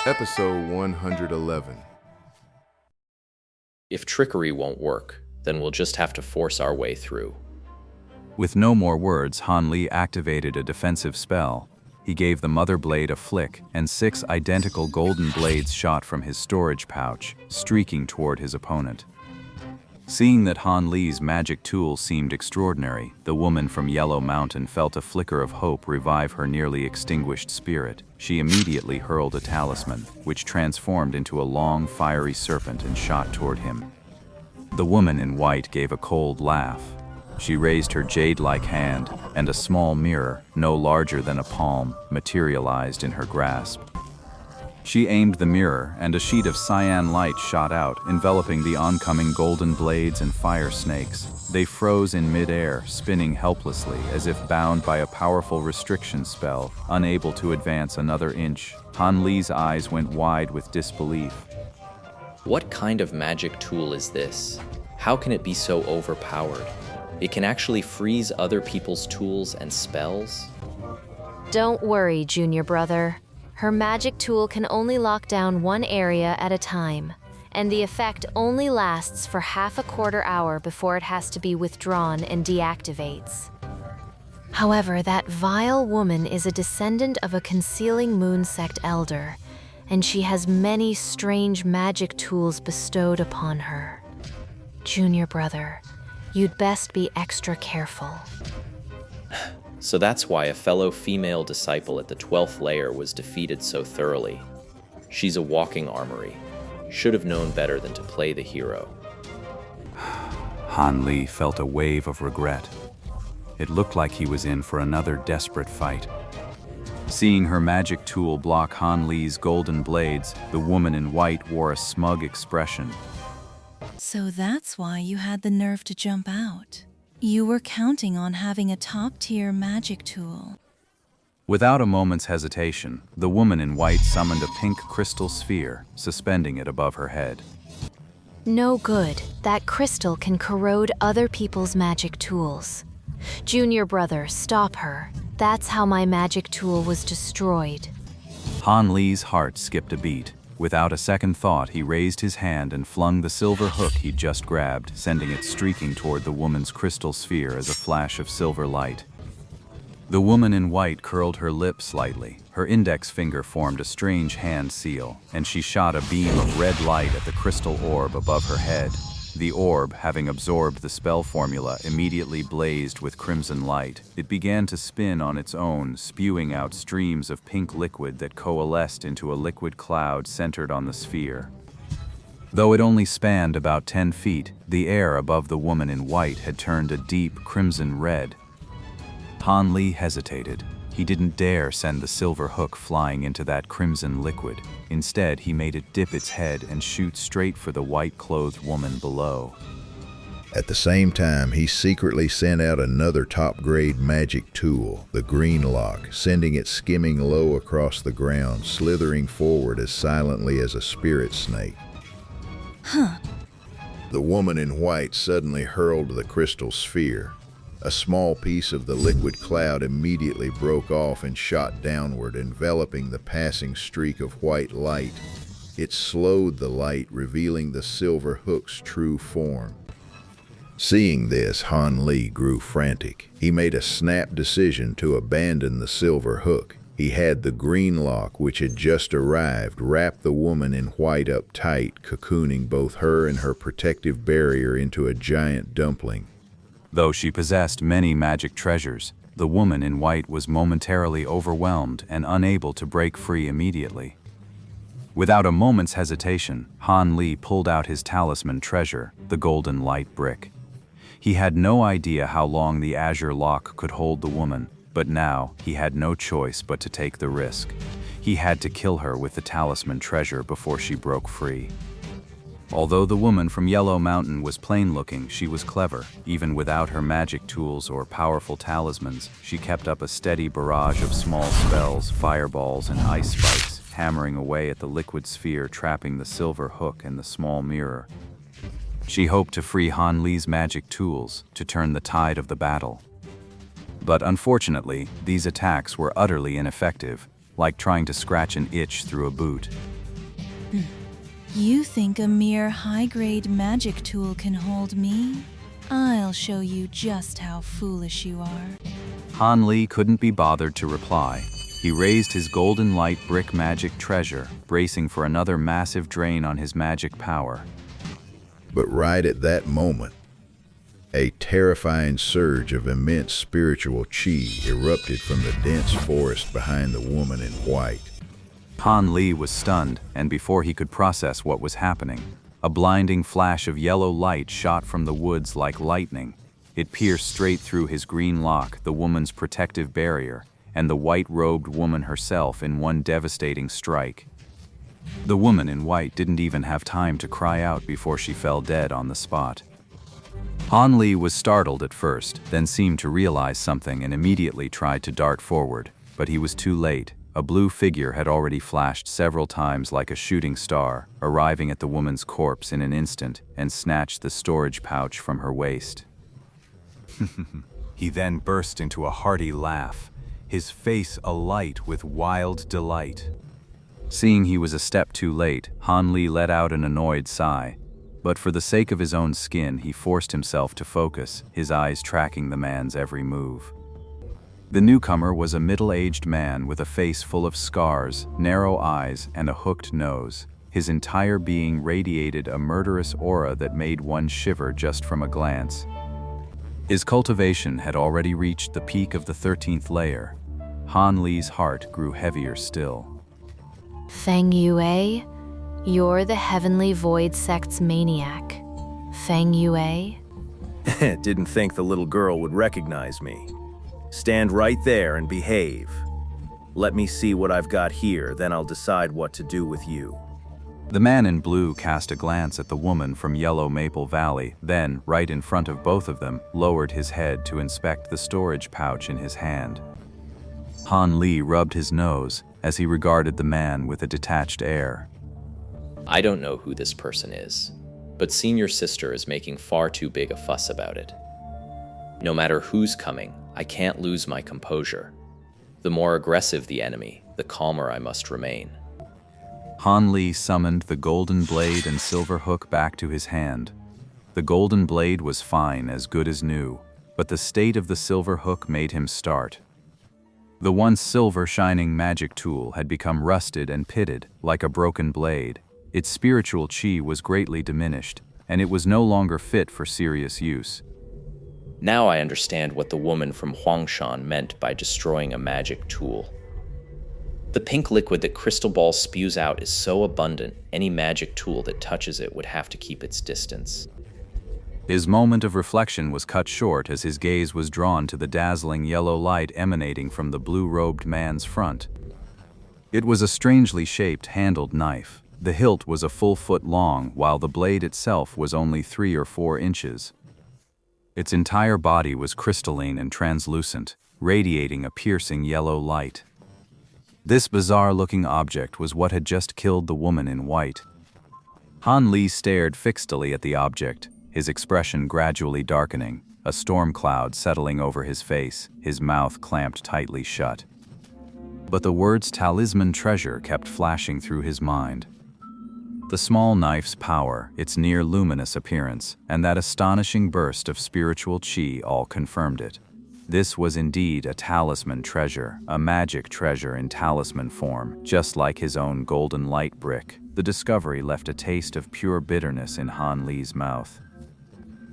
Episode 111. If trickery won't work, then we'll just have to force our way through. With no more words, Han Li activated a defensive spell. He gave the mother blade a flick, and 6 identical golden blades shot from his storage pouch, streaking toward his opponent. Seeing that Han Li's magic tool seemed extraordinary, the woman from Yellow Mountain felt a flicker of hope revive her nearly extinguished spirit. She immediately hurled a talisman, which transformed into a long, fiery serpent and shot toward him. The woman in white gave a cold laugh. She raised her jade-like hand, and a small mirror, no larger than a palm, materialized in her grasp. She aimed the mirror, and a sheet of cyan light shot out, enveloping the oncoming golden blades and fire snakes. They froze in mid-air, spinning helplessly, as if bound by a powerful restriction spell, unable to advance another inch. Han Li's eyes went wide with disbelief. What kind of magic tool is this? How can it be so overpowered? It can actually freeze other people's tools and spells? Don't worry, junior brother. Her magic tool can only lock down one area at a time, and the effect only lasts for half a quarter hour before it has to be withdrawn and deactivates. However, that vile woman is a descendant of a concealing moon sect elder, and she has many strange magic tools bestowed upon her. Junior brother, you'd best be extra careful. So that's why a fellow female disciple at the 12th layer was defeated so thoroughly. She's a walking armory. Should have known better than to play the hero. Han Li felt a wave of regret. It looked like he was in for another desperate fight. Seeing her magic tool block Han Li's golden blades, the woman in white wore a smug expression. So that's why you had the nerve to jump out. You were counting on having a top-tier magic tool. Without a moment's hesitation, the woman in white summoned a pink crystal sphere, suspending it above her head. No good. That crystal can corrode other people's magic tools. Junior brother, stop her. That's how my magic tool was destroyed. Han Li's heart skipped a beat. Without a second thought, he raised his hand and flung the silver hook he'd just grabbed, sending it streaking toward the woman's crystal sphere as a flash of silver light. The woman in white curled her lip slightly. Her index finger formed a strange hand seal, and she shot a beam of red light at the crystal orb above her head. The orb, having absorbed the spell formula, immediately blazed with crimson light. It began to spin on its own, spewing out streams of pink liquid that coalesced into a liquid cloud centered on the sphere. Though it only spanned about 10 feet, the air above the woman in white had turned a deep crimson red. Han Li hesitated. He didn't dare send the silver hook flying into that crimson liquid. Instead, he made it dip its head and shoot straight for the white-clothed woman below. At the same time, he secretly sent out another top-grade magic tool, the Green Lock, sending it skimming low across the ground, slithering forward as silently as a spirit snake. The woman in white suddenly hurled the crystal sphere. A small piece of the liquid cloud immediately broke off and shot downward, enveloping the passing streak of white light. It slowed the light, revealing the silver hook's true form. Seeing this, Han Li grew frantic. He made a snap decision to abandon the silver hook. He had the Green Lock, which had just arrived, wrap the woman in white up tight, cocooning both her and her protective barrier into a giant dumpling. Though she possessed many magic treasures, the woman in white was momentarily overwhelmed and unable to break free immediately. Without a moment's hesitation, Han Li pulled out his talisman treasure, the golden light brick. He had no idea how long the azure lock could hold the woman, but now he had no choice but to take the risk. He had to kill her with the talisman treasure before she broke free. Although the woman from Yellow Mountain was plain-looking, she was clever. Even without her magic tools or powerful talismans, she kept up a steady barrage of small spells, fireballs, and ice spikes, hammering away at the liquid sphere, trapping the silver hook and the small mirror. She hoped to free Han Li's magic tools, to turn the tide of the battle. But unfortunately, these attacks were utterly ineffective, like trying to scratch an itch through a boot. You think a mere high-grade magic tool can hold me? I'll show you just how foolish you are. Han Li couldn't be bothered to reply. He raised his golden light brick magic treasure, bracing for another massive drain on his magic power. But right at that moment, a terrifying surge of immense spiritual chi erupted from the dense forest behind the woman in white. Han Li was stunned, and before he could process what was happening, a blinding flash of yellow light shot from the woods like lightning. It pierced straight through his green lock, the woman's protective barrier, and the white-robed woman herself in one devastating strike. The woman in white didn't even have time to cry out before she fell dead on the spot. Han Li was startled at first, then seemed to realize something and immediately tried to dart forward, but he was too late. A blue figure had already flashed several times like a shooting star, arriving at the woman's corpse in an instant and snatched the storage pouch from her waist. He then burst into a hearty laugh, his face alight with wild delight. Seeing he was a step too late, Han Li let out an annoyed sigh. But for the sake of his own skin, he forced himself to focus, his eyes tracking the man's every move. The newcomer was a middle-aged man with a face full of scars, narrow eyes, and a hooked nose. His entire being radiated a murderous aura that made one shiver just from a glance. His cultivation had already reached the peak of the 13th layer. Han Li's heart grew heavier still. Feng Yue, you're the Heavenly Void Sect's maniac. Feng Yue? Didn't think the little girl would recognize me. Stand right there and behave. Let me see what I've got here, then I'll decide what to do with you. The man in blue cast a glance at the woman from Yellow Maple Valley, then, right in front of both of them, lowered his head to inspect the storage pouch in his hand. Han Li rubbed his nose as he regarded the man with a detached air. I don't know who this person is, but Senior Sister is making far too big a fuss about it. No matter who's coming, I can't lose my composure. The more aggressive the enemy, the calmer I must remain. Han Li summoned the golden blade and silver hook back to his hand. The golden blade was fine, as good as new, but the state of the silver hook made him start. The once silver shining magic tool had become rusted and pitted, like a broken blade. Its spiritual chi was greatly diminished, and it was no longer fit for serious use. Now I understand what the woman from Huangshan meant by destroying a magic tool. The pink liquid that Crystal Ball spews out is so abundant, any magic tool that touches it would have to keep its distance. His moment of reflection was cut short as his gaze was drawn to the dazzling yellow light emanating from the blue-robed man's front. It was a strangely shaped handled knife. The hilt was a full foot long, while the blade itself was only 3 or 4 inches. Its entire body was crystalline and translucent, radiating a piercing yellow light. This bizarre-looking object was what had just killed the woman in white. Han Li stared fixedly at the object, his expression gradually darkening, a storm cloud settling over his face, his mouth clamped tightly shut. But the words talisman treasure kept flashing through his mind. The small knife's power, its near-luminous appearance, and that astonishing burst of spiritual chi all confirmed it. This was indeed a talisman treasure, a magic treasure in talisman form, just like his own golden light brick. The discovery left a taste of pure bitterness in Han Li's mouth.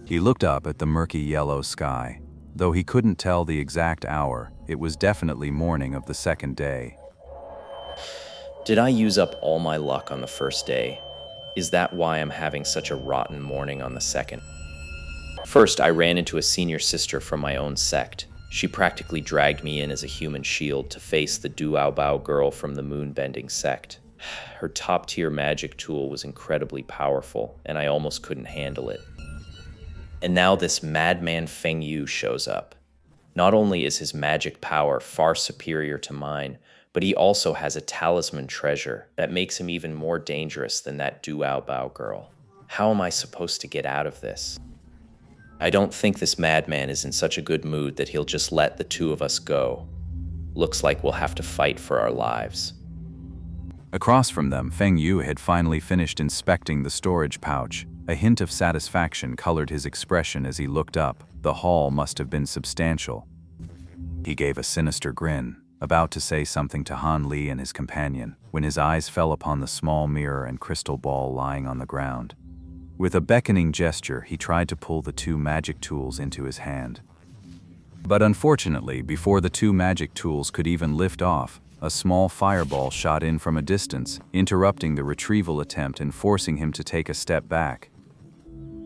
He looked up at the murky yellow sky. Though he couldn't tell the exact hour, it was definitely morning of the second day. Did I use up all my luck on the first day? Is that why I'm having such a rotten morning on the second? First, I ran into a senior sister from my own sect. She practically dragged me in as a human shield to face the Duaobao girl from the moonbending sect. Her top-tier magic tool was incredibly powerful, and I almost couldn't handle it. And now this madman Feng Yu shows up. Not only is his magic power far superior to mine, but he also has a talisman treasure that makes him even more dangerous than that Duaobao girl. How am I supposed to get out of this? I don't think this madman is in such a good mood that he'll just let the two of us go. Looks like we'll have to fight for our lives. Across from them, Feng Yu had finally finished inspecting the storage pouch. A hint of satisfaction colored his expression as he looked up. The haul must have been substantial. He gave a sinister grin, about to say something to Han Li and his companion, when his eyes fell upon the small mirror and crystal ball lying on the ground. With a beckoning gesture, he tried to pull the two magic tools into his hand. But unfortunately, before the two magic tools could even lift off, a small fireball shot in from a distance, interrupting the retrieval attempt and forcing him to take a step back.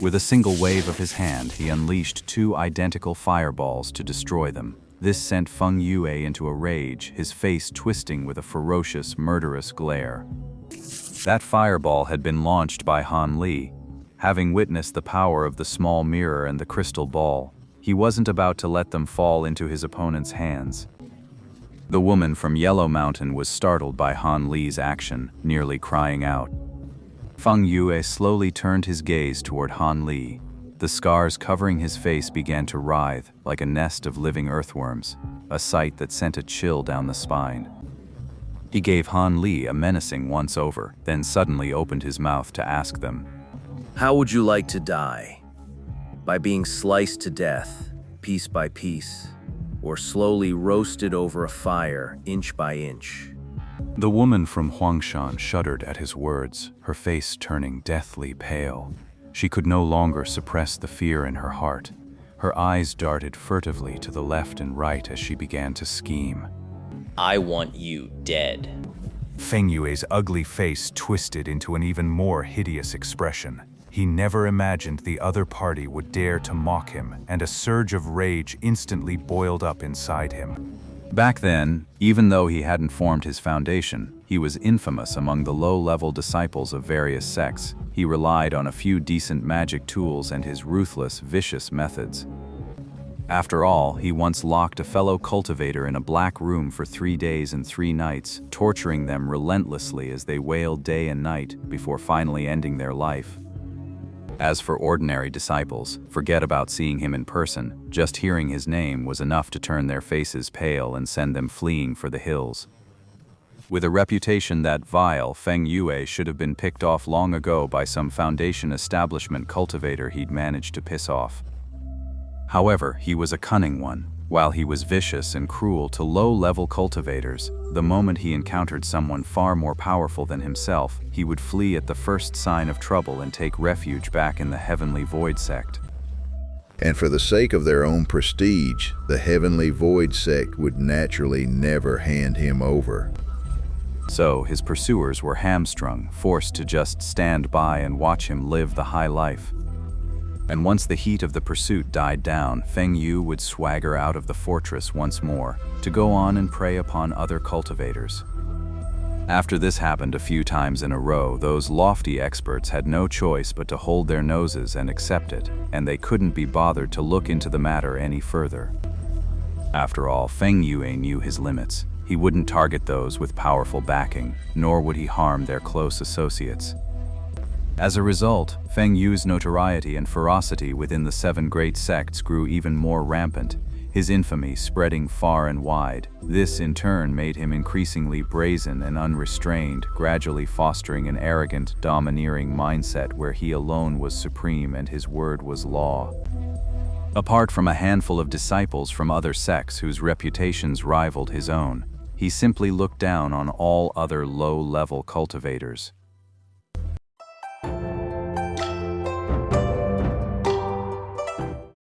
With a single wave of his hand, he unleashed two identical fireballs to destroy them. This sent Feng Yue into a rage, his face twisting with a ferocious, murderous glare. That fireball had been launched by Han Li. Having witnessed the power of the small mirror and the crystal ball, he wasn't about to let them fall into his opponent's hands. The woman from Yellow Mountain was startled by Han Li's action, nearly crying out. Feng Yue slowly turned his gaze toward Han Li. The scars covering his face began to writhe like a nest of living earthworms, a sight that sent a chill down the spine. He gave Han Li a menacing once-over, then suddenly opened his mouth to ask them, How would you like to die? By being sliced to death, piece by piece, or slowly roasted over a fire, inch by inch? The woman from Huangshan shuddered at his words, her face turning deathly pale. She could no longer suppress the fear in her heart. Her eyes darted furtively to the left and right as she began to scheme. I want you dead. Feng Yue's ugly face twisted into an even more hideous expression. He never imagined the other party would dare to mock him, and a surge of rage instantly boiled up inside him. Back then, even though he hadn't formed his foundation, he was infamous among the low-level disciples of various sects. He relied on a few decent magic tools and his ruthless, vicious methods. After all, he once locked a fellow cultivator in a black room for 3 days and 3 nights, torturing them relentlessly as they wailed day and night before finally ending their life. As for ordinary disciples, forget about seeing him in person. Just hearing his name was enough to turn their faces pale and send them fleeing for the hills. With a reputation that vile, Feng Yue should have been picked off long ago by some foundation establishment cultivator he'd managed to piss off. However, he was a cunning one. While he was vicious and cruel to low-level cultivators, the moment he encountered someone far more powerful than himself, he would flee at the first sign of trouble and take refuge back in the Heavenly Void sect. And for the sake of their own prestige, the Heavenly Void sect would naturally never hand him over. So his pursuers were hamstrung, forced to just stand by and watch him live the high life. And once the heat of the pursuit died down, Feng Yu would swagger out of the fortress once more, to go on and prey upon other cultivators. After this happened a few times in a row, those lofty experts had no choice but to hold their noses and accept it, and they couldn't be bothered to look into the matter any further. After all, Feng Yue knew his limits. He wouldn't target those with powerful backing, nor would he harm their close associates. As a result, Feng Yu's notoriety and ferocity within the 7 great sects grew even more rampant, his infamy spreading far and wide. This in turn made him increasingly brazen and unrestrained, gradually fostering an arrogant, domineering mindset where he alone was supreme and his word was law. Apart from a handful of disciples from other sects whose reputations rivaled his own, he simply looked down on all other low-level cultivators.